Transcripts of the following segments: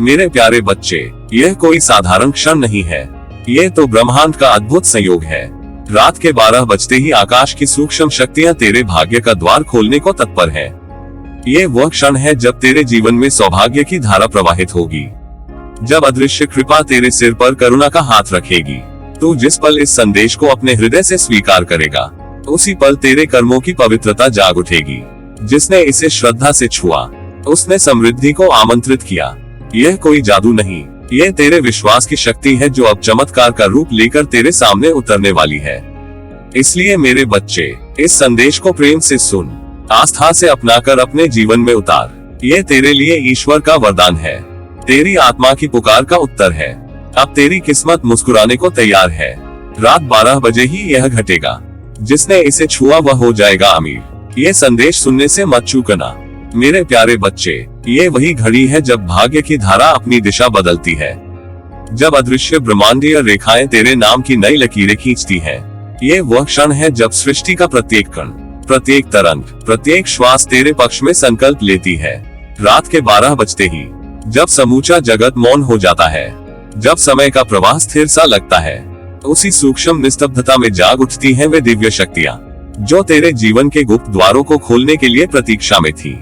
मेरे प्यारे बच्चे, यह कोई साधारण क्षण नहीं है, यह तो ब्रह्मांड का अद्भुत संयोग है। रात के 12 बजते ही आकाश की सूक्ष्म शक्तियां तेरे भाग्य का द्वार खोलने को तत्पर हैं। ये वह क्षण है जब तेरे जीवन में सौभाग्य की धारा प्रवाहित होगी, जब अदृश्य कृपा तेरे सिर पर करुणा का हाथ रखेगी। तू जिस पल इस संदेश को अपने हृदय से स्वीकार करेगा, उसी पल तेरे कर्मों की पवित्रता जाग उठेगी। जिसने इसे श्रद्धा से छुआ, उसने समृद्धि को आमंत्रित किया। यह कोई जादू नहीं, यह तेरे विश्वास की शक्ति है जो अब चमत्कार का रूप लेकर तेरे सामने उतरने वाली है। इसलिए मेरे बच्चे, इस संदेश को प्रेम से सुन, आस्था से अपनाकर अपने जीवन में उतार। यह तेरे लिए ईश्वर का वरदान है, तेरी आत्मा की पुकार का उत्तर है। अब तेरी किस्मत मुस्कुराने को तैयार है। रात 12 बजे ही यह घटेगा। जिसने इसे छुआ वह हो जाएगा अमीर। ये संदेश सुनने से मत चूकना मेरे प्यारे बच्चे। ये वही घड़ी है जब भाग्य की धारा अपनी दिशा बदलती है, जब अदृश्य ब्रह्मांडीय रेखाएं तेरे नाम की नई लकीरें खींचती हैं। ये वह क्षण है जब सृष्टि का प्रत्येक कण, प्रत्येक तरंग, प्रत्येक श्वास तेरे पक्ष में संकल्प लेती है। रात के 12 बजते ही, जब समूचा जगत मौन हो जाता है, जब समय का प्रवाह स्थिर सा लगता है, उसी सूक्ष्म निस्तब्धता में जाग उठती हैं वे दिव्य शक्तियां, जो तेरे जीवन के गुप्त द्वारों को खोलने के लिए प्रतीक्षा में थी।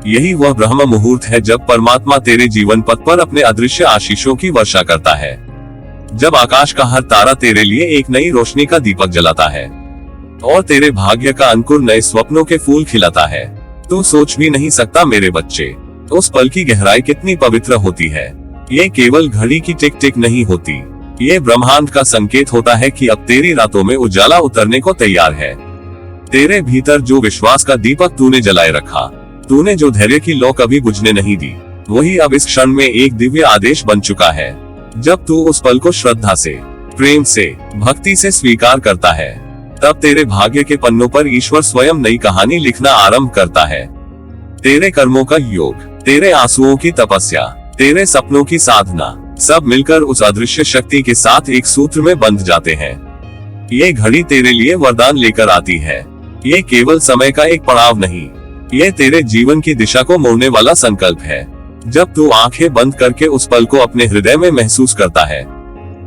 यही वह ब्रह्म मुहूर्त है जब परमात्मा तेरे जीवन पथ पर अपने अदृश्य आशीषों की वर्षा करता है, जब आकाश का हर तारा तेरे लिए एक नई रोशनी का दीपक जलाता है और तेरे भाग्य का अंकुर नए स्वप्नों के फूल खिलाता है। तू सोच भी नहीं सकता मेरे बच्चे, उस पल की गहराई कितनी पवित्र होती है। ये केवल घड़ी की टिक टिक नहीं होती, ये ब्रह्मांड का संकेत होता है कि अब तेरी रातों में उजाला उतरने को तैयार है। तेरे भीतर जो विश्वास का दीपक तूने जलाए रखा, तूने जो धैर्य की लौ कभी बुझने नहीं दी, वही अब इस क्षण में एक दिव्य आदेश बन चुका है। जब तू उस पल को श्रद्धा से, प्रेम से, भक्ति से स्वीकार करता है, तब तेरे भाग्य के पन्नों पर ईश्वर स्वयं नई कहानी लिखना आरंभ करता है। तेरे कर्मों का योग, तेरे आंसुओं की तपस्या, तेरे सपनों की साधना, सब मिलकर उस अदृश्य शक्ति के साथ एक सूत्र में बंध जाते हैं। ये घड़ी तेरे लिए वरदान लेकर आती है। ये केवल समय का एक पड़ाव नहीं, ये तेरे जीवन की दिशा को मोड़ने वाला संकल्प है। जब तू आंखें बंद करके उस पल को अपने हृदय में महसूस करता है,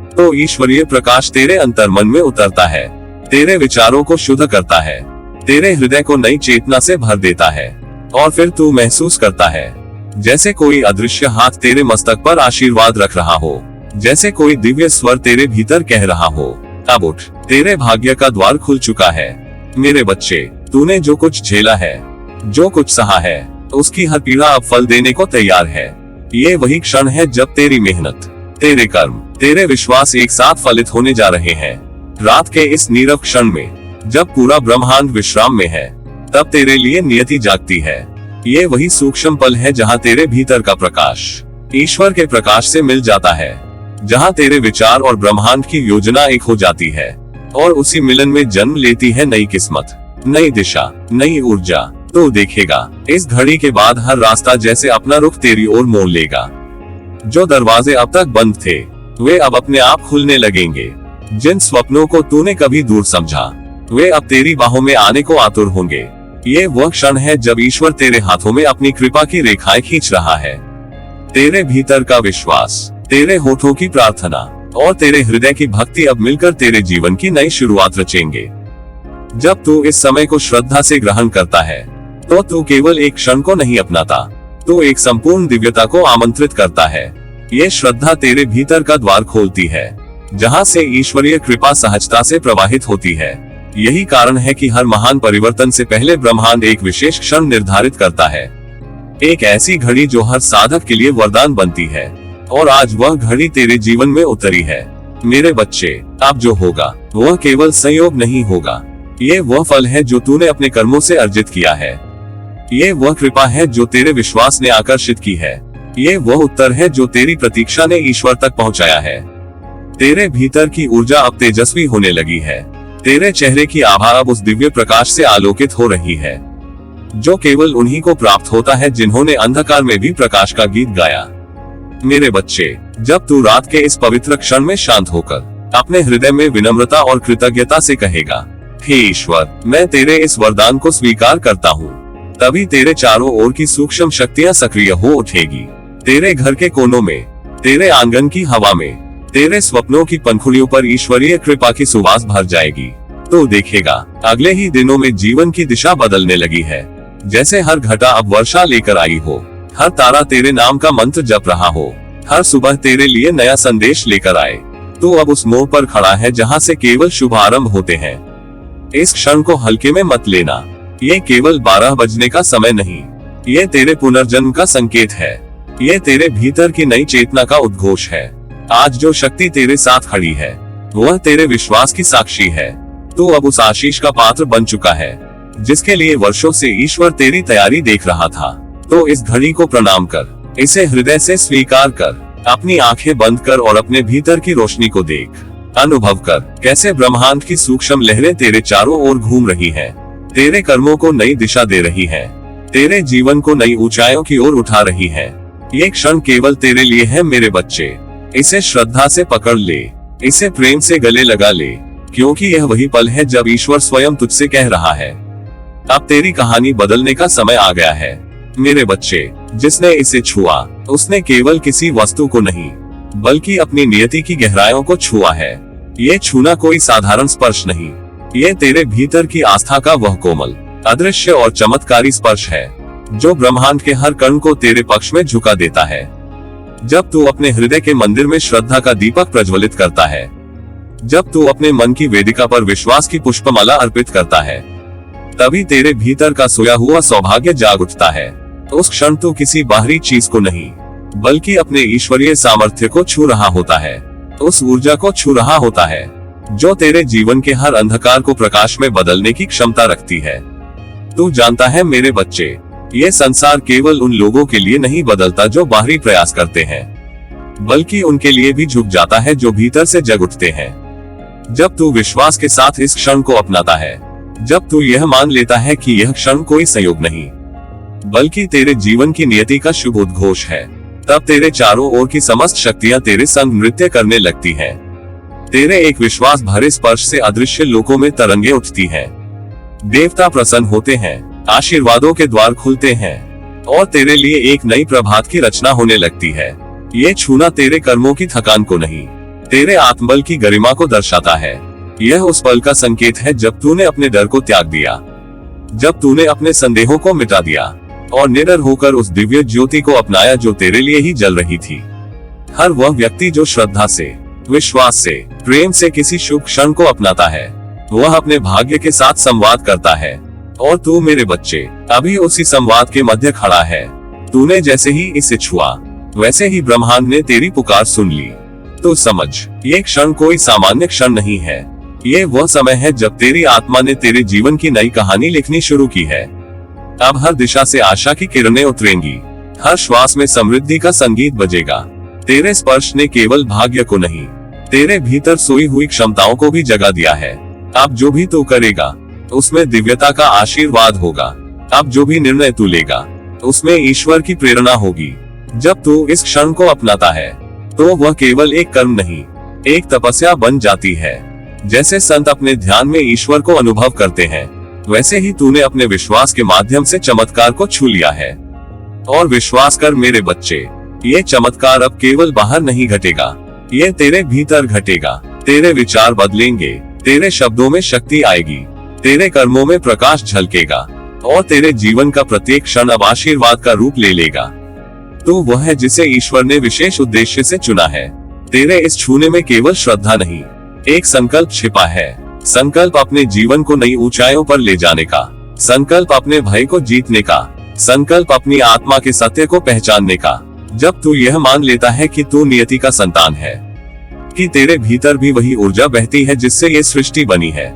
तो ईश्वरीय प्रकाश तेरे अंतर्मन में उतरता है, तेरे विचारों को शुद्ध करता है, तेरे हृदय को नई चेतना से भर देता है। और फिर तू महसूस करता है जैसे कोई अदृश्य हाथ तेरे मस्तक पर आशीर्वाद रख रहा हो, जैसे कोई दिव्य स्वर तेरे भीतर कह रहा हो, अब उठ, तेरे भाग्य का द्वार खुल चुका है। मेरे बच्चे, तूने जो कुछ झेला है, जो कुछ सहा है, उसकी हर पीड़ा अब फल देने को तैयार है। ये वही क्षण है जब तेरी मेहनत, तेरे कर्म, तेरे विश्वास एक साथ फलित होने जा रहे हैं। रात के इस नीरव क्षण में, जब पूरा ब्रह्मांड विश्राम में है, तब तेरे लिए नियति जागती है। ये वही सूक्ष्म पल है जहाँ तेरे भीतर का प्रकाश ईश्वर के प्रकाश से मिल जाता है, जहाँ तेरे विचार और ब्रह्मांड की योजना एक हो जाती है, और उसी मिलन में जन्म लेती है नई किस्मत, नई दिशा, नई ऊर्जा। तो देखेगा, इस घड़ी के बाद हर रास्ता जैसे अपना रुख तेरी ओर मोड़ लेगा। जो दरवाजे अब तक बंद थे, वे अब अपने आप खुलने लगेंगे। जिन स्वप्नों को तूने कभी दूर समझा, वे अब तेरी बाहों में आने को आतुर होंगे। ये वह क्षण है जब ईश्वर तेरे हाथों में अपनी कृपा की रेखाएं खींच रहा है। तेरे भीतर का विश्वास, तेरे होठों की प्रार्थना और तेरे हृदय की भक्ति अब मिलकर तेरे जीवन की नई शुरुआत रचेंगे। जब तू इस समय को श्रद्धा से ग्रहण करता है, तो तू केवल एक क्षण को नहीं अपनाता, तू एक संपूर्ण दिव्यता को आमंत्रित करता है। ये श्रद्धा तेरे भीतर का द्वार खोलती है, जहाँ से ईश्वरीय कृपा सहजता से प्रवाहित होती है। यही कारण है कि हर महान परिवर्तन से पहले ब्रह्मांड एक विशेष क्षण निर्धारित करता है, एक ऐसी घड़ी जो हर साधक के लिए वरदान बनती है। और आज वह घड़ी तेरे जीवन में उतरी है। मेरे बच्चे, अब जो होगा वह केवल संयोग नहीं होगा, ये वह फल है जो तूने अपने कर्मों से अर्जित किया है। ये वह कृपा है जो तेरे विश्वास ने आकर्षित की है। ये वह उत्तर है जो तेरी प्रतीक्षा ने ईश्वर तक पहुंचाया है। तेरे भीतर की ऊर्जा अब तेजस्वी होने लगी है। तेरे चेहरे की आभा अब उस दिव्य प्रकाश से आलोकित हो रही है, जो केवल उन्हीं को प्राप्त होता है जिन्होंने अंधकार में भी प्रकाश का गीत गाया। मेरे बच्चे, जब तू रात के इस पवित्र क्षण में शांत होकर अपने हृदय में विनम्रता और कृतज्ञता से कहेगा, हे ईश्वर, मैं तेरे इस वरदान को स्वीकार करता हूँ, तभी तेरे चारों ओर की सूक्ष्म शक्तियाँ सक्रिय हो उठेगी। तेरे घर के कोनों में, तेरे आंगन की हवा में, तेरे स्वप्नों की पंखुड़ियों पर ईश्वरीय कृपा की सुवास भर जाएगी। तो देखेगा अगले ही दिनों में जीवन की दिशा बदलने लगी है। जैसे हर घटा अब वर्षा लेकर आई हो, हर तारा तेरे नाम का मंत्र जप रहा हो, हर सुबह तेरे लिए नया संदेश लेकर आए। तो अब उस मोड़ पर खड़ा है जहाँ से केवल शुभ आरंभ होते हैं। इस क्षण को हल्के में मत लेना। ये केवल 12 बजने का समय नहीं, ये तेरे पुनर्जन्म का संकेत है। ये तेरे भीतर की नई चेतना का उद्घोष है। आज जो शक्ति तेरे साथ खड़ी है वह तेरे विश्वास की साक्षी है। तो अब उस आशीष का पात्र बन चुका है जिसके लिए वर्षों से ईश्वर तेरी तैयारी देख रहा था। तो इस घड़ी को प्रणाम कर, इसे हृदय से स्वीकार कर, अपनी आंखें बंद कर और अपने भीतर की रोशनी को देख, अनुभव कर कैसे ब्रह्मांड की सूक्ष्म लहरें तेरे चारों ओर घूम रही हैं, तेरे कर्मों को नई दिशा दे रही हैं, तेरे जीवन को नई ऊंचाइयों की ओर उठा रही हैं। ये क्षण केवल तेरे लिए है मेरे बच्चे। इसे श्रद्धा से पकड़ ले, इसे प्रेम से गले लगा ले, क्योंकि यह वही पल है जब ईश्वर स्वयं तुझसे कह रहा है, अब तेरी कहानी बदलने का समय आ गया है मेरे बच्चे। जिसने इसे छुआ उसने केवल किसी वस्तु को नहीं बल्कि अपनी नियति की गहराइयों को छुआ है। ये छूना कोई साधारण स्पर्श नहीं, ये तेरे भीतर की आस्था का वह कोमल, अदृश्य और चमत्कारी स्पर्श है जो ब्रह्मांड के हर कण को तेरे पक्ष में झुका देता है। जब तू अपने हृदय के मंदिर में श्रद्धा का दीपक प्रज्वलित करता है, जब तू अपने मन की वेदिका पर विश्वास की पुष्पमाला अर्पित करता है, तभी तेरे भीतर का सोया हुआ सौभाग्य जाग उठता है। उस क्षण तू किसी बाहरी चीज को नहीं बल्कि अपने ईश्वरीय सामर्थ्य को छू रहा होता है, उस ऊर्जा को छू रहा होता है जो तेरे जीवन के हर अंधकार को प्रकाश में बदलने की क्षमता रखती है। तू जानता है मेरे बच्चे, ये संसार केवल उन लोगों के लिए नहीं बदलता जो बाहरी प्रयास करते हैं, बल्कि उनके लिए भी झुक जाता है जो भीतर से जग उठते हैं। जब तू विश्वास के साथ इस क्षण को अपनाता है, जब तू यह मान लेता है कि यह क्षण कोई संयोग नहीं बल्कि तेरे जीवन की नियति का शुभ उद्घोष है, तब तेरे चारों ओर की समस्त शक्तियां तेरे संग नृत्य करने लगती हैं। तेरे एक विश्वास भरे स्पर्श से अदृश्य लोकों में तरंगे उठती हैं, देवता प्रसन्न होते हैं, आशीर्वादों के द्वार खुलते हैं और तेरे लिए एक नई प्रभात की रचना होने लगती है। ये छूना तेरे कर्मों की थकान को नहीं, तेरे आत्मबल की गरिमा को दर्शाता है। यह उस पल का संकेत है जब तूने अपने डर को त्याग दिया, जब तूने अपने संदेहों को मिटा दिया और निडर होकर उस दिव्य ज्योति को अपनाया जो तेरे लिए ही जल रही थी। हर वह व्यक्ति जो श्रद्धा से, विश्वास से, प्रेम से किसी शुभ क्षण को अपनाता है, वह अपने भाग्य के साथ संवाद करता है। और तू मेरे बच्चे अभी उसी संवाद के मध्य खड़ा है। तूने जैसे ही इसे छुआ वैसे ही ब्रह्मांड ने तेरी पुकार सुन ली। तो समझ, ये क्षण कोई सामान्य क्षण नहीं है, ये वह समय है जब तेरी आत्मा ने तेरे जीवन की नई कहानी लिखनी शुरू की है। अब हर दिशा से आशा की किरणें उतरेंगी, हर श्वास में समृद्धि का संगीत बजेगा। तेरे स्पर्श ने केवल भाग्य को नहीं, तेरे भीतर सोई हुई क्षमताओं को भी जगा दिया है। अब जो भी तू करेगा उसमें दिव्यता का आशीर्वाद होगा। अब जो भी निर्णय तू लेगा उसमें ईश्वर की प्रेरणा होगी। जब तू इस क्षण को अपनाता है तो वह केवल एक कर्म नहीं, एक तपस्या बन जाती है। जैसे संत अपने ध्यान में ईश्वर को अनुभव करते हैं, वैसे ही तूने अपने विश्वास के माध्यम से चमत्कार को छू लिया है। और विश्वास कर मेरे बच्चे, ये चमत्कार अब केवल बाहर नहीं घटेगा, ये तेरे भीतर घटेगा। तेरे विचार बदलेंगे, तेरे शब्दों में शक्ति आएगी, तेरे कर्मों में प्रकाश झलकेगा और तेरे जीवन का प्रत्येक क्षण अब आशीर्वाद का रूप ले लेगा। तो वह है जिसे ईश्वर ने विशेष उद्देश्य से चुना है। तेरे इस छूने में केवल श्रद्धा नहीं, एक संकल्प छिपा है। संकल्प अपने जीवन को नई ऊंचाइयों पर ले जाने का, संकल्प अपने भय को जीतने का, संकल्प अपनी आत्मा के सत्य को पहचानने का। जब तू यह मान लेता है कि तू नियति का संतान है, कि तेरे भीतर भी वही ऊर्जा बहती है जिससे ये सृष्टि बनी है,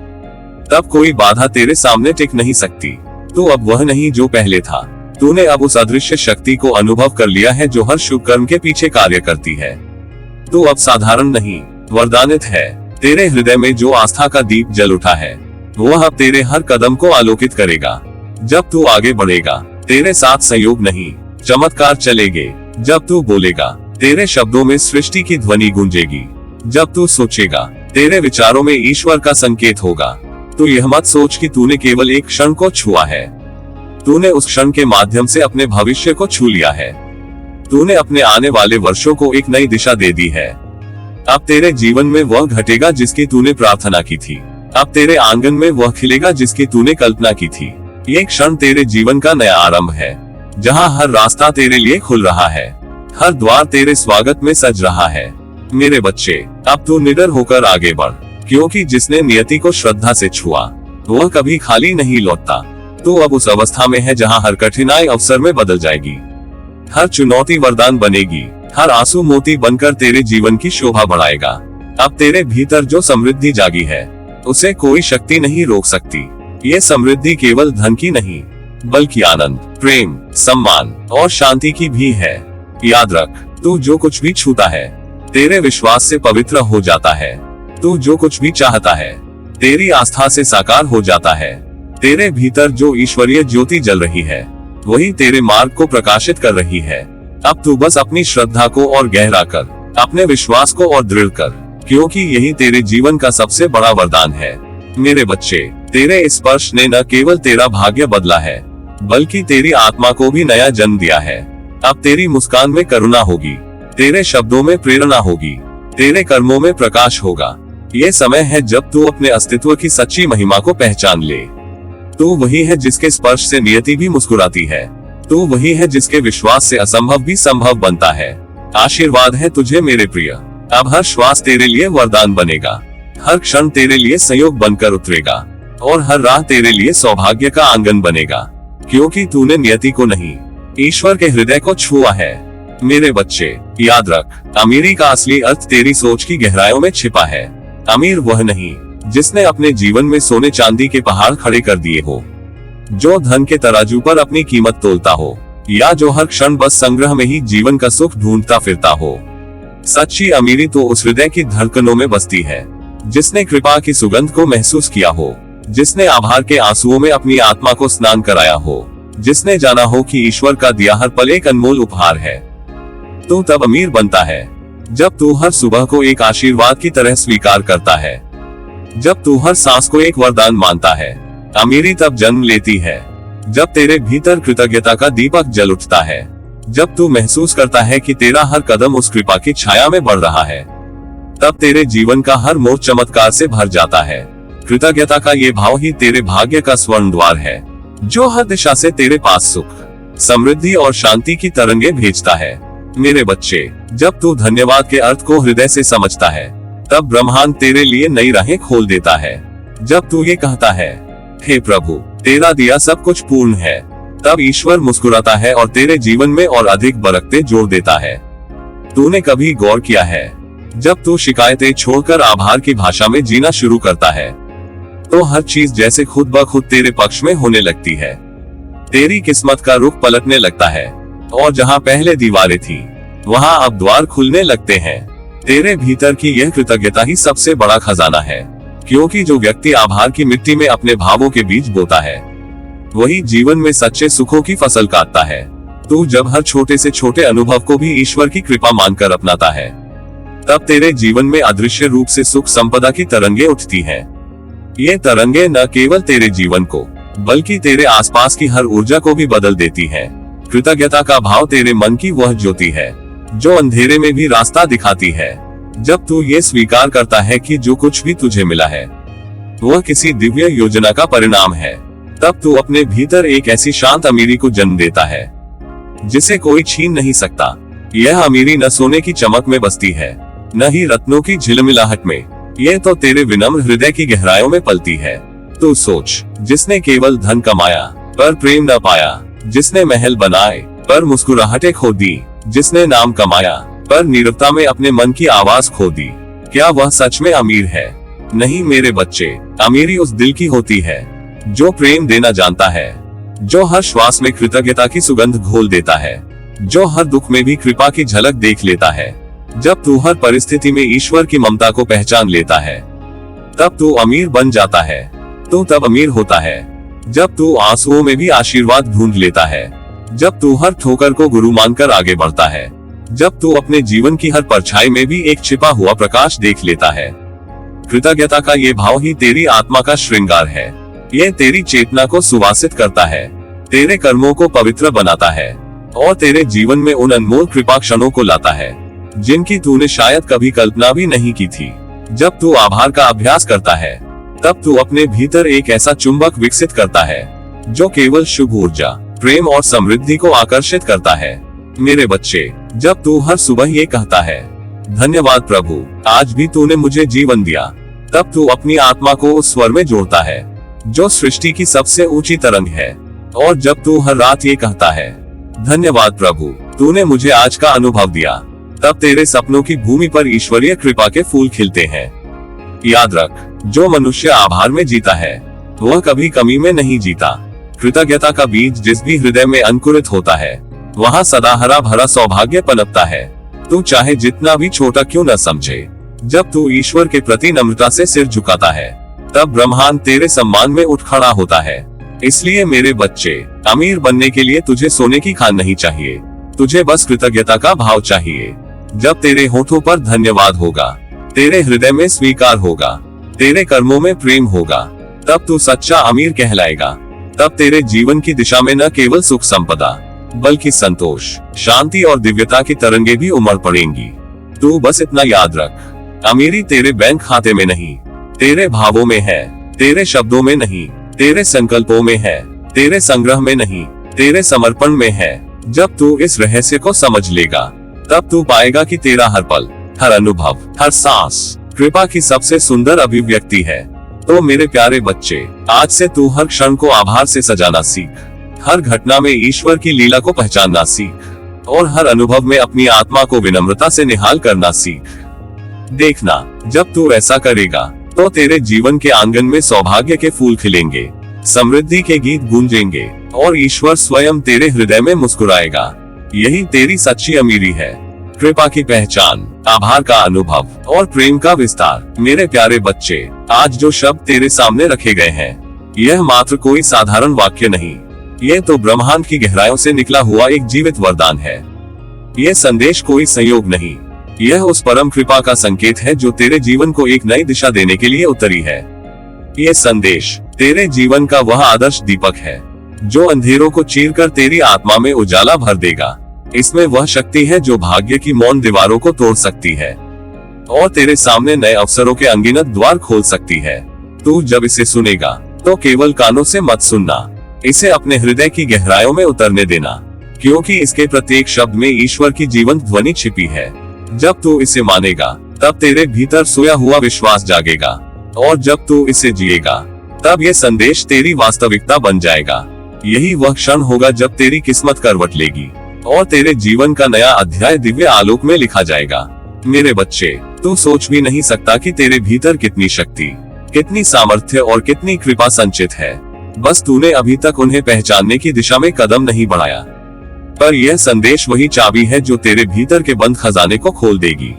तब कोई बाधा तेरे सामने टिक नहीं सकती। तू अब वह नहीं जो पहले था, तूने अब उस अदृश्य शक्ति को अनुभव कर लिया है जो हर शुभ कर्म के पीछे कार्य करती है। तू अब साधारण नहीं, वरदानित है। तेरे हृदय में जो आस्था का दीप जल उठा है वह अब तेरे हर कदम को आलोकित करेगा। जब तू आगे बढ़ेगा तेरे साथ संयोग नहीं, चमत्कार चलेंगे। जब तू बोलेगा तेरे शब्दों में सृष्टि की ध्वनि गूंजेगी। जब तू सोचेगा तेरे विचारों में ईश्वर का संकेत होगा। तू यह मत सोच कि तूने केवल एक क्षण को छुआ है, तूने उस क्षण के माध्यम से अपने भविष्य को छू लिया है। तूने अपने आने वाले वर्षों को एक नई दिशा दे दी है। अब तेरे जीवन में वह घटेगा जिसकी तूने प्रार्थना की थी। अब तेरे आंगन में वह खिलेगा जिसकी तूने कल्पना की थी। ये क्षण तेरे जीवन का नया आरंभ है, जहाँ हर रास्ता तेरे लिए खुल रहा है, हर द्वार तेरे स्वागत में सज रहा है। मेरे बच्चे, अब तू निडर होकर आगे बढ़, क्योंकि जिसने नियति को श्रद्धा से छुआ वह कभी खाली नहीं लौटता। तू अब उस अवस्था में है जहाँ हर कठिनाई अवसर में बदल जाएगी, हर चुनौती वरदान बनेगी, हर आंसू मोती बनकर तेरे जीवन की शोभा बढ़ाएगा। अब तेरे भीतर जो समृद्धि जागी है उसे कोई शक्ति नहीं रोक सकती। ये समृद्धि केवल धन की नहीं, बल्कि आनंद, प्रेम, सम्मान और शांति की भी है। याद रख, तू जो कुछ भी छूता है तेरे विश्वास से पवित्र हो जाता है। तू जो कुछ भी चाहता है तेरी आस्था से साकार हो जाता है। तेरे भीतर जो ईश्वरीय ज्योति जल रही है वही तेरे मार्ग को प्रकाशित कर रही है। अब तू बस अपनी श्रद्धा को और गहरा कर, अपने विश्वास को और दृढ़ कर, क्योंकि यही तेरे जीवन का सबसे बड़ा वरदान है। मेरे बच्चे, तेरे स्पर्श ने न केवल तेरा भाग्य बदला है, बल्कि तेरी आत्मा को भी नया जन्म दिया है। अब तेरी मुस्कान में करुणा होगी, तेरे शब्दों में प्रेरणा होगी, तेरे कर्मों में प्रकाश होगा। ये समय है जब तू अपने अस्तित्व की सच्ची महिमा को पहचान ले। तू वही है जिसके स्पर्श से नियति भी मुस्कुराती है। तू वही है जिसके विश्वास से असंभव भी संभव बनता है। आशीर्वाद है तुझे मेरे प्रिय। अब हर श्वास तेरे लिए वरदान बनेगा, हर क्षण तेरे लिए संयोग बनकर उतरेगा और हर राह तेरे लिए सौभाग्य का आंगन बनेगा, क्योंकि तूने नियति को नहीं, ईश्वर के हृदय को छुआ है। मेरे बच्चे, याद रख, अमीरी का असली अर्थ तेरी सोच की गहराइयों में छिपा है। अमीर वह नहीं जिसने अपने जीवन में सोने चांदी के पहाड़ खड़े कर दिए हो, जो धन के तराजू पर अपनी कीमत तोलता हो, या जो हर क्षण बस संग्रह में ही जीवन का सुख ढूंढता फिरता हो। सच्ची अमीरी तो उस हृदय की धड़कनों में बसती है जिसने कृपा की सुगंध को महसूस किया हो, जिसने आभार के आंसुओं में अपनी आत्मा को स्नान कराया हो, जिसने जाना हो कि ईश्वर का दिया हर पल एक अनमोल उपहार है। तू तब अमीर बनता है जब तू हर सुबह को एक आशीर्वाद की तरह स्वीकार करता है, जब तू हर सांस को एक वरदान मानता है। अमीरी तब जन्म लेती है जब तेरे भीतर कृतज्ञता का दीपक जल उठता है, जब तू महसूस करता है कि तेरा हर कदम उस कृपा की छाया में बढ़ रहा है। तब तेरे जीवन का हर मोड़ चमत्कार से भर जाता है। कृतज्ञता का ये भाव ही तेरे भाग्य का स्वर्ण द्वार है, जो हर दिशा से तेरे पास सुख, समृद्धि और शांति की तरंगे भेजता है। मेरे बच्चे, जब तू धन्यवाद के अर्थ को हृदय से समझता है, तब ब्रह्मांड तेरे लिए नई राहें खोल देता है। जब तू ये कहता है, हे प्रभु, तेरा दिया सब कुछ पूर्ण है, तब ईश्वर मुस्कुराता है और तेरे जीवन में और अधिक बरकते जोड़ देता है। तूने कभी गौर किया है, जब तू शिकायतें छोड़कर आभार की भाषा में जीना शुरू करता है, तो हर चीज जैसे खुद ब खुद तेरे पक्ष में होने लगती है। तेरी किस्मत का रुख पलटने लगता है और जहाँ पहले दीवारें थी वहाँ अब द्वार खुलने लगते हैं। तेरे भीतर की यह कृतज्ञता ही सबसे बड़ा खजाना है, क्योंकि जो व्यक्ति आभार की मिट्टी में अपने भावों के बीज बोता है वही जीवन में सच्चे सुखों की फसल काटता है। तू जब हर छोटे से छोटे अनुभव को भी ईश्वर की कृपा मानकर अपनाता है, तब तेरे जीवन में अदृश्य रूप से सुख संपदा की तरंगे उठती हैं। ये तरंगे न केवल तेरे जीवन को, बल्कि तेरे आसपास की हर ऊर्जा को भी बदल देती हैं। कृतज्ञता का भाव तेरे मन की वह ज्योति है जो अंधेरे में भी रास्ता दिखाती है। जब तू ये स्वीकार करता है कि जो कुछ भी तुझे मिला है वह किसी दिव्य योजना का परिणाम है, तब तू अपने भीतर एक ऐसी शांत अमीरी को जन्म देता है जिसे कोई छीन नहीं सकता। यह अमीरी न सोने की चमक में बसती है, न ही रत्नों की झिलमिलाहट में, यह तो तेरे विनम्र हृदय की गहराइयों में पलती है। तू सोच, जिसने केवल धन कमाया पर प्रेम न पाया, जिसने महल बनाए पर मुस्कुराहटें खो दी, जिसने नाम कमाया पर नीरवता में अपने मन की आवाज खो दी, क्या वह सच में अमीर है? नहीं मेरे बच्चे, अमीरी उस दिल की होती है जो प्रेम देना जानता है, जो हर श्वास में कृतज्ञता की सुगंध घोल देता है, जो हर दुख में भी कृपा की झलक देख लेता है। जब तू हर परिस्थिति में ईश्वर की ममता को पहचान लेता है, तब तू अमीर बन जाता है। तू तब अमीर होता है जब तू आंसुओं में भी आशीर्वाद ढूंढ लेता है, जब तू हर ठोकर को गुरु मानकर आगे बढ़ता है, जब तू अपने जीवन की हर परछाई में भी एक छिपा हुआ प्रकाश देख लेता है। कृतज्ञता का ये भाव ही तेरी आत्मा का श्रृंगार है। ये तेरी चेतना को सुवासित करता है, तेरे कर्मों को पवित्र बनाता है और तेरे जीवन में उन अनमोल कृपा क्षणों को लाता है जिनकी तूने शायद कभी कल्पना भी नहीं की थी। जब तू आभार का अभ्यास करता है तब तू अपने भीतर एक ऐसा चुंबक विकसित करता है जो केवल शुभ ऊर्जा, प्रेम और समृद्धि को आकर्षित करता है। मेरे बच्चे, जब तू हर सुबह ये कहता है, धन्यवाद प्रभु, आज भी तूने मुझे जीवन दिया, तब तू अपनी आत्मा को उस स्वर में जोड़ता है जो सृष्टि की सबसे ऊंची तरंग है। और जब तू हर रात ये कहता है, धन्यवाद प्रभु, तूने मुझे आज का अनुभव दिया, तब तेरे सपनों की भूमि पर ईश्वरीय कृपा के फूल खिलते हैं। याद रख, जो मनुष्य आभार में जीता है वह कभी कमी में नहीं जीता। कृतज्ञता का बीज जिस भी हृदय में अंकुरित होता है वहाँ सदा हरा भरा सौभाग्य पनपता है। तू चाहे जितना भी छोटा क्यों न समझे, जब तू ईश्वर के प्रति नम्रता से सिर झुकाता है तब ब्रह्मांड तेरे सम्मान में उठ खड़ा होता है। इसलिए मेरे बच्चे, अमीर बनने के लिए तुझे सोने की खान नहीं चाहिए, तुझे बस कृतज्ञता का भाव चाहिए। जब तेरे होठों पर धन्यवाद होगा, तेरे हृदय में स्वीकार होगा, तेरे कर्मों में प्रेम होगा, तब तू सच्चा अमीर कहलाएगा। तब तेरे जीवन की दिशा में न केवल सुख संपदा बल्कि संतोष, शांति और दिव्यता की तरंगे भी उमड़ पड़ेंगी। तू बस इतना याद रख, अमीरी तेरे बैंक खाते में नहीं, तेरे भावों में है, तेरे शब्दों में नहीं, तेरे संकल्पों में है, तेरे संग्रह में नहीं, तेरे समर्पण में है। जब तू इस रहस्य को समझ लेगा तब तू पाएगा कि तेरा हर पल, हर अनुभव, हर सांस कृपा की सबसे सुंदर अभिव्यक्ति है। तो मेरे प्यारे बच्चे, आज से तू हर क्षण को आभार से सजाना सीख, हर घटना में ईश्वर की लीला को पहचानना सीख और हर अनुभव में अपनी आत्मा को विनम्रता से निहाल करना सीख। देखना, जब तू ऐसा करेगा तो तेरे जीवन के आंगन में सौभाग्य के फूल खिलेंगे, समृद्धि के गीत गूंजेंगे और ईश्वर स्वयं तेरे हृदय में मुस्कुराएगा। यही तेरी सच्ची अमीरी है, कृपा की पहचान, आभार का अनुभव और प्रेम का विस्तार। मेरे प्यारे बच्चे, आज जो शब्द तेरे सामने रखे गए हैं, यह मात्र कोई साधारण वाक्य नहीं, यह तो ब्रह्मांड की गहराइयों से निकला हुआ एक जीवित वरदान है। यह संदेश कोई संयोग नहीं, यह उस परम कृपा का संकेत है जो तेरे जीवन को एक नई दिशा देने के लिए उतरी है। यह संदेश तेरे जीवन का वह आदर्श दीपक है जो अंधेरों को चीरकर तेरी आत्मा में उजाला भर देगा। इसमें वह शक्ति है जो भाग्य की मौन दीवारों को तोड़ सकती है और तेरे सामने नए अवसरों के अनगिनत द्वार खोल सकती है। तू जब इसे सुनेगा तो केवल कानों से मत सुनना, इसे अपने हृदय की गहराइयों में उतरने देना, क्योंकि इसके प्रत्येक शब्द में ईश्वर की जीवंत ध्वनि छिपी है। जब तू इसे मानेगा तब तेरे भीतर सोया हुआ विश्वास जागेगा और जब तू इसे जिएगा तब ये संदेश तेरी वास्तविकता बन जाएगा। यही वह क्षण होगा जब तेरी किस्मत करवट लेगी और तेरे जीवन का नया अध्याय दिव्य आलोक में लिखा जाएगा। मेरे बच्चे, तू सोच भी नहीं सकता कि तेरे भीतर कितनी शक्ति, कितनी सामर्थ्य और कितनी कृपा संचित है। बस तूने अभी तक उन्हें पहचानने की दिशा में कदम नहीं बढ़ाया। पर यह संदेश वही चाबी है जो तेरे भीतर के बंद खजाने को खोल देगी।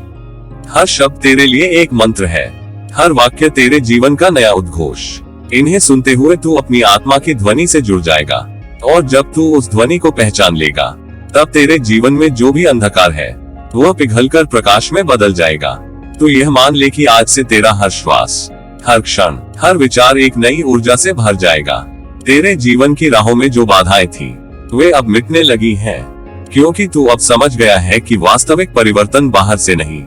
हर शब्द तेरे लिए एक मंत्र है, हर वाक्य तेरे जीवन का नया उद्घोष। इन्हें सुनते हुए तू अपनी आत्मा की ध्वनि से जुड़ जाएगा और जब तू उस ध्वनि को पहचान लेगा तब तेरे जीवन में जो भी अंधकार है वह पिघलकर प्रकाश में बदल जाएगा। तू यह मान ले कि आज से तेरा हर श्वास, हर क्षण, हर विचार एक नई ऊर्जा से भर जाएगा। तेरे जीवन की राहों में जो बाधाएं थी वे अब मिटने लगी हैं, क्योंकि तू अब समझ गया है कि वास्तविक परिवर्तन बाहर से नहीं,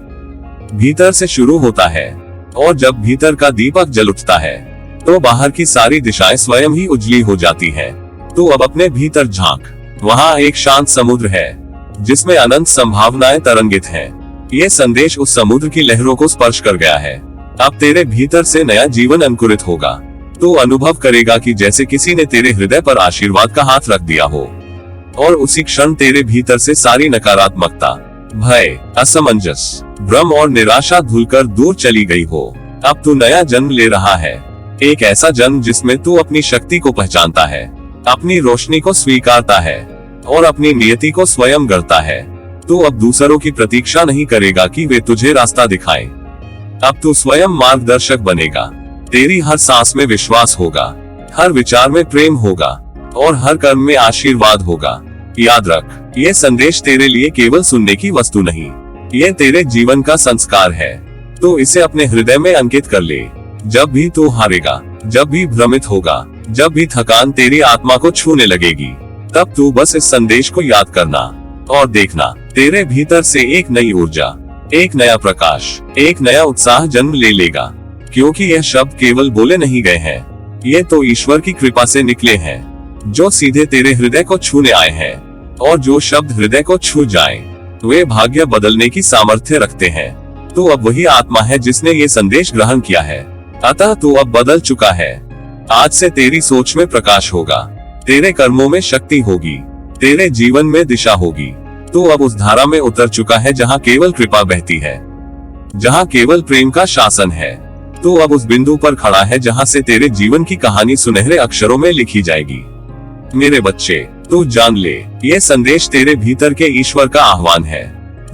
भीतर से शुरू होता है। और जब भीतर का दीपक जल उठता है तो बाहर की सारी दिशाएं स्वयं ही उजली हो जाती हैं। तू अब अपने भीतर झांक, वहाँ एक शांत समुद्र है जिसमें अनंत संभावनाएं तरंगित हैं। ये संदेश उस समुद्र की लहरों को स्पर्श कर गया है। अब तेरे भीतर से नया जीवन अंकुरित होगा। तू अनुभव करेगा कि जैसे किसी ने तेरे हृदय पर आशीर्वाद का हाथ रख दिया हो और उसी क्षण तेरे भीतर से सारी नकारात्मकता, भय, असमंजस, भ्रम और निराशा धुलकर दूर चली गई हो। अब तू नया जन्म ले रहा है, एक ऐसा जन्म जिसमें तू अपनी शक्ति को पहचानता है, अपनी रोशनी को स्वीकारता है और अपनी नियति को स्वयं गढ़ता है। तू अब दूसरों की प्रतीक्षा नहीं करेगा कि वे तुझे रास्ता दिखाएं। अब तू स्वयं मार्गदर्शक बनेगा। तेरी हर सांस में विश्वास होगा, हर विचार में प्रेम होगा और हर कर्म में आशीर्वाद होगा। याद रख, ये संदेश तेरे लिए केवल सुनने की वस्तु नहीं, ये तेरे जीवन का संस्कार है। तो इसे अपने हृदय में अंकित कर ले। जब भी तू हारेगा, जब भी भ्रमित होगा, जब भी थकान तेरी आत्मा को छूने लगेगी, तब तू बस इस संदेश को याद करना और देखना, तेरे भीतर से एक नई ऊर्जा, एक नया प्रकाश, एक नया उत्साह जन्म ले लेगा। क्योंकि यह शब्द केवल बोले नहीं गए हैं, ये तो ईश्वर की कृपा से निकले हैं, जो सीधे तेरे हृदय को छूने आए हैं। और जो शब्द हृदय को छू जाएं, वे भाग्य बदलने की सामर्थ्य रखते हैं। तू अब वही आत्मा है जिसने ये संदेश ग्रहण किया है, अतः तू अब बदल चुका है। आज से तेरी सोच में प्रकाश होगा, तेरे कर्मों में शक्ति होगी, तेरे जीवन में दिशा होगी। तू अब उस धारा में उतर चुका है जहाँ केवल कृपा बहती है, जहाँ केवल प्रेम का शासन है। तू अब उस बिंदु पर खड़ा है जहाँ से तेरे जीवन की कहानी सुनहरे अक्षरों में लिखी जाएगी। मेरे बच्चे, तू जान ले, ये संदेश तेरे भीतर के ईश्वर का आह्वान है।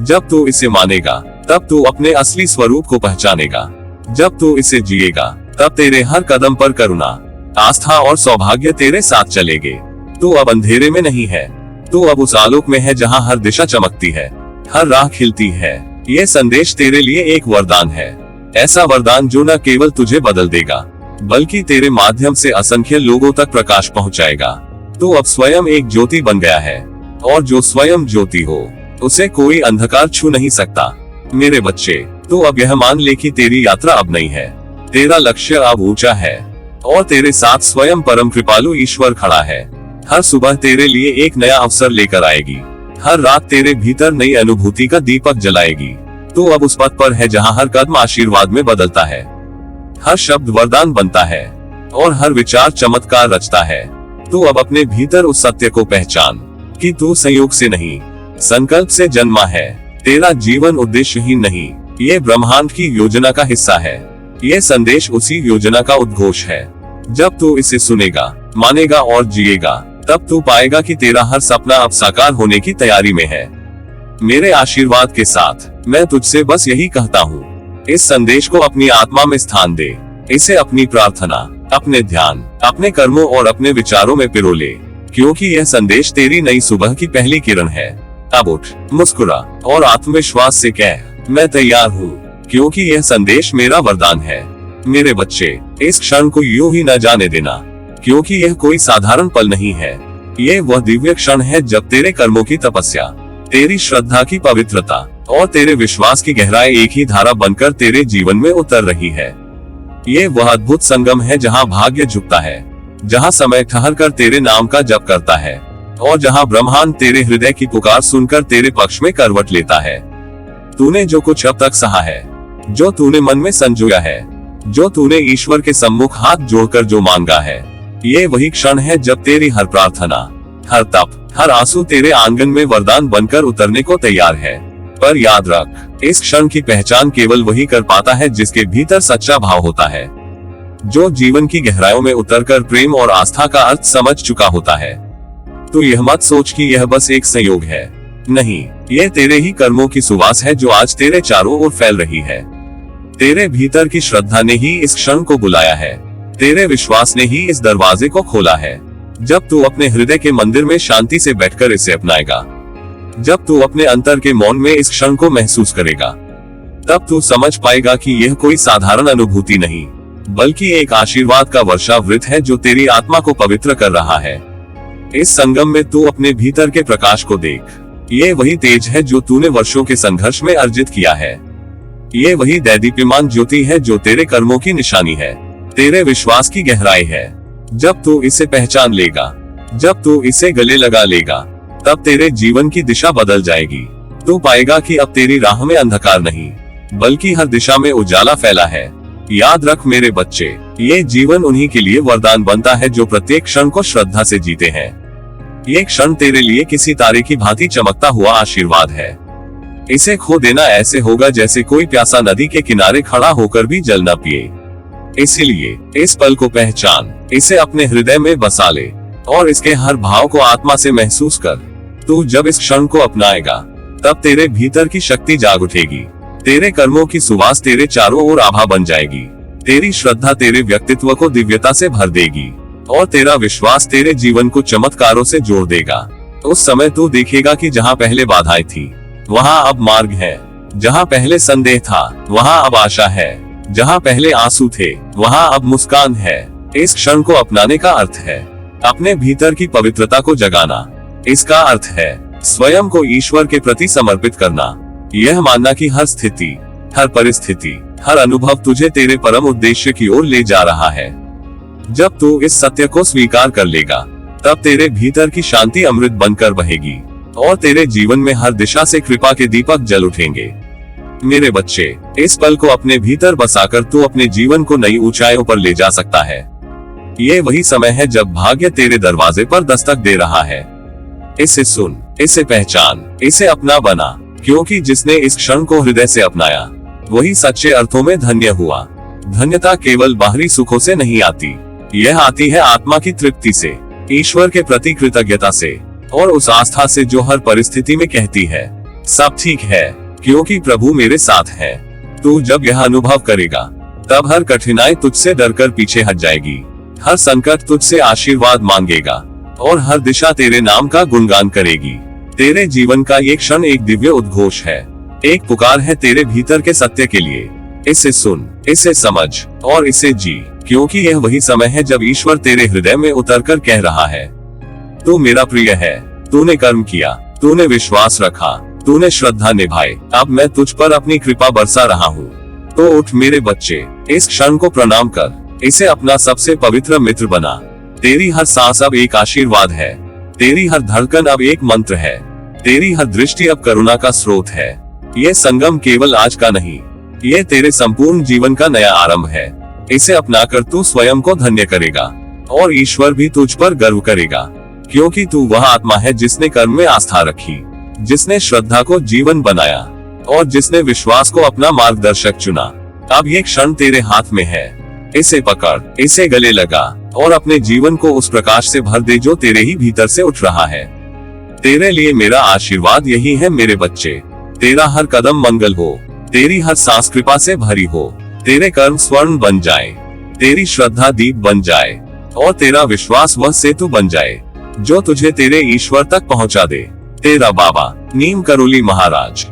जब तू इसे मानेगा, तब तू अपने असली स्वरूप को पहचानेगा। जब तू इसे जिएगा, तब तेरे हर कदम पर करुणा, आस्था और सौभाग्य तेरे साथ चलेंगे। तू अब अंधेरे में नहीं है, तू अब उस आलोक में है जहाँ हर दिशा चमकती है, हर राह खिलती है। ये संदेश तेरे लिए एक वरदान है, ऐसा वरदान जो न केवल तुझे बदल देगा, बल्कि तेरे माध्यम से असंख्य लोगों तक प्रकाश पहुंचाएगा। तू अब स्वयं एक ज्योति बन गया है, और जो स्वयं ज्योति हो, उसे कोई अंधकार छू नहीं सकता। मेरे बच्चे, तू अब यह मान ले कि तेरी यात्रा अब नहीं है, तेरा लक्ष्य अब ऊंचा है, और तेरे साथ स्वयं परम कृपालु ईश्वर खड़ा है। हर सुबह तेरे लिए एक नया अवसर लेकर आएगी, हर रात तेरे भीतर नई अनुभूति का दीपक जलाएगी। तू अब उस पथ पर है जहाँ हर कदम आशीर्वाद में बदलता है, हर शब्द वरदान बनता है, और हर विचार चमत्कार रचता है। तू अब अपने भीतर उस सत्य को पहचान कि तू संयोग से नहीं, संकल्प से जन्मा है। तेरा जीवन उद्देश्यहीन नहीं, ये ब्रह्मांड की योजना का हिस्सा है। ये संदेश उसी योजना का उद्घोष है। जब तू इसे सुनेगा, मानेगा और जिएगा, तब तू पाएगा कि तेरा हर सपना अब साकार होने की तैयारी में है। मेरे आशीर्वाद के साथ मैं तुझसे बस यही कहता हूँ, इस संदेश को अपनी आत्मा में स्थान दे। इसे अपनी प्रार्थना, अपने ध्यान, अपने कर्मों और अपने विचारों में पिरो ले, क्योंकि यह संदेश तेरी नई सुबह की पहली किरण है। अब उठ, मुस्कुरा और आत्मविश्वास से कह, मैं तैयार हूँ, क्योंकि यह संदेश मेरा वरदान है। मेरे बच्चे, इस क्षण को यूं ही न जाने देना, क्योंकि यह कोई साधारण पल नहीं है। यह वह दिव्य क्षण है जब तेरे कर्मों की तपस्या, तेरी श्रद्धा की पवित्रता और तेरे विश्वास की गहराई एक ही धारा बनकर तेरे जीवन में उतर रही है। ये वह अद्भुत संगम है जहाँ भाग्य झुकता है, जहाँ समय ठहर कर तेरे नाम का जप करता है, और जहाँ ब्रह्मांड तेरे हृदय की पुकार सुनकर तेरे पक्ष में करवट लेता है। तूने जो कुछ अब तक सहा है, जो तूने मन में संजोया है, जो तूने ईश्वर के सम्मुख हाथ जोड़कर जो मांगा है, ये वही क्षण है जब तेरी हर प्रार्थना, हर तप, हर आंसू तेरे आंगन में वरदान बनकर उतरने को तैयार है। पर याद रख, इस क्षण की पहचान केवल वही कर पाता है जिसके भीतर सच्चा भाव होता है, जो जीवन की गहराइयों में उतरकर प्रेम और आस्था का अर्थ समझ चुका होता है। तो यह मत सोच कि यह बस एक संयोग है, नहीं, यह तेरे ही कर्मों की सुवास है जो आज तेरे चारों ओर फैल रही है। तेरे भीतर की श्रद्धा ने ही इस क्षण को बुलाया है, तेरे विश्वास ने ही इस दरवाजे को खोला है। जब तू अपने हृदय के मंदिर में शांति से बैठकर इसे अपनाएगा, जब तू अपने अंतर के मौन में इस क्षण को महसूस करेगा, तब तू समझ पाएगा कि यह कोई साधारण अनुभूति नहीं, बल्कि एक आशीर्वाद का वर्षावृत है जो तेरी आत्मा को पवित्र कर रहा है। इस संगम में तू अपने भीतर के प्रकाश को देख, ये वही तेज है जो तूने वर्षों के संघर्ष में अर्जित किया है। ये वही दैदीप्यमान ज्योति है जो तेरे कर्मों की निशानी है, तेरे विश्वास की गहराई है। जब तू इसे पहचान लेगा, जब तू इसे गले लगा लेगा, तब तेरे जीवन की दिशा बदल जाएगी। तू पाएगा कि अब तेरी राह में अंधकार नहीं, बल्कि हर दिशा में उजाला फैला है। याद रख मेरे बच्चे, ये जीवन उन्हीं के लिए वरदान बनता है जो प्रत्येक क्षण को श्रद्धा से जीते हैं। ये क्षण तेरे लिए किसी तारे की भांति चमकता हुआ आशीर्वाद है। इसे खो देना ऐसे होगा जैसे कोई प्यासा नदी के किनारे खड़ा होकर भी जल न पिए। इसीलिए इस पल को पहचान, इसे अपने हृदय में बसा ले, और इसके हर भाव को आत्मा से महसूस कर। तू जब इस क्षण को अपनाएगा, तब तेरे भीतर की शक्ति जाग उठेगी, तेरे कर्मों की सुवास तेरे चारों ओर आभा बन जाएगी, तेरी श्रद्धा तेरे व्यक्तित्व को दिव्यता से भर देगी, और तेरा विश्वास तेरे जीवन को चमत्कारों से जोड़ देगा। उस समय तू देखेगा कि जहाँ पहले बाधाएं थी, वहाँ अब मार्ग है, जहाँ पहले संदेह था, वहाँ अब आशा है, जहाँ पहले आंसू थे, वहाँ अब मुस्कान है। इस क्षण को अपनाने का अर्थ है अपने भीतर की पवित्रता को जगाना। इसका अर्थ है स्वयं को ईश्वर के प्रति समर्पित करना। यह मानना कि हर स्थिति, हर परिस्थिति, हर अनुभव तुझे तेरे परम उद्देश्य की ओर ले जा रहा है। जब तू इस सत्य को स्वीकार कर लेगा, तब तेरे भीतर की शांति अमृत बनकर बहेगी और तेरे जीवन में हर दिशा से कृपा के दीपक जल उठेंगे। मेरे बच्चे, इस पल को अपने भीतर बसाकर तू अपने जीवन को नई ऊंचाइयों पर ले जा सकता है। ये वही समय है जब भाग्य तेरे दरवाजे पर दस्तक दे रहा है। इसे सुन, इसे पहचान, इसे अपना बना, क्योंकि जिसने इस क्षण को हृदय से अपनाया वही सच्चे अर्थों में धन्य हुआ। धन्यता केवल बाहरी सुखों से नहीं आती, यह आती है आत्मा की तृप्ति से, ईश्वर के प्रति कृतज्ञता से और उस आस्था से जो हर परिस्थिति में कहती है सब ठीक है, क्योंकि प्रभु मेरे साथ है। तू जब यह अनुभव करेगा, तब हर कठिनाई तुझसे डरकर पीछे हट जाएगी, हर संकट तुझसे आशीर्वाद मांगेगा और हर दिशा तेरे नाम का गुणगान करेगी। तेरे जीवन का ये क्षण एक दिव्य उद्घोष है, एक पुकार है तेरे भीतर के सत्य के लिए। इसे सुन, इसे समझ और इसे जी, क्योंकि यह वही समय है जब ईश्वर तेरे हृदय में उतरकर कह रहा है, तू मेरा प्रिय है, तूने कर्म किया, तूने विश्वास रखा, तूने श्रद्धा निभाई, अब मैं तुझ पर अपनी कृपा बरसा रहा हूँ। तो उठ मेरे बच्चे, इस क्षण को प्रणाम कर, इसे अपना सबसे पवित्र मित्र बना। तेरी हर सांस अब एक आशीर्वाद है, तेरी हर धड़कन अब एक मंत्र है, तेरी हर दृष्टि अब करुणा का स्रोत है। ये संगम केवल आज का नहीं, ये तेरे संपूर्ण जीवन का नया आरंभ है। इसे अपनाकर तू स्वयं को धन्य करेगा और ईश्वर भी तुझ पर गर्व करेगा, क्योंकि तू वह आत्मा है जिसने कर्म में आस्था रखी, जिसने श्रद्धा को जीवन बनाया और जिसने विश्वास को अपना मार्गदर्शक चुना। अब ये क्षण तेरे हाथ में है, इसे पकड़, इसे गले लगा और अपने जीवन को उस प्रकाश से भर दे जो तेरे ही भीतर से उठ रहा है। तेरे लिए मेरा आशीर्वाद यही है मेरे बच्चे, तेरा हर कदम मंगल हो, तेरी हर सांस कृपा से भरी हो, तेरे कर्म स्वर्ण बन जाए, तेरी श्रद्धा दीप बन जाए और तेरा विश्वास वह सेतु बन जाए जो तुझे तेरे ईश्वर तक पहुंचा दे। तेरा बाबा नीम करोली महाराज।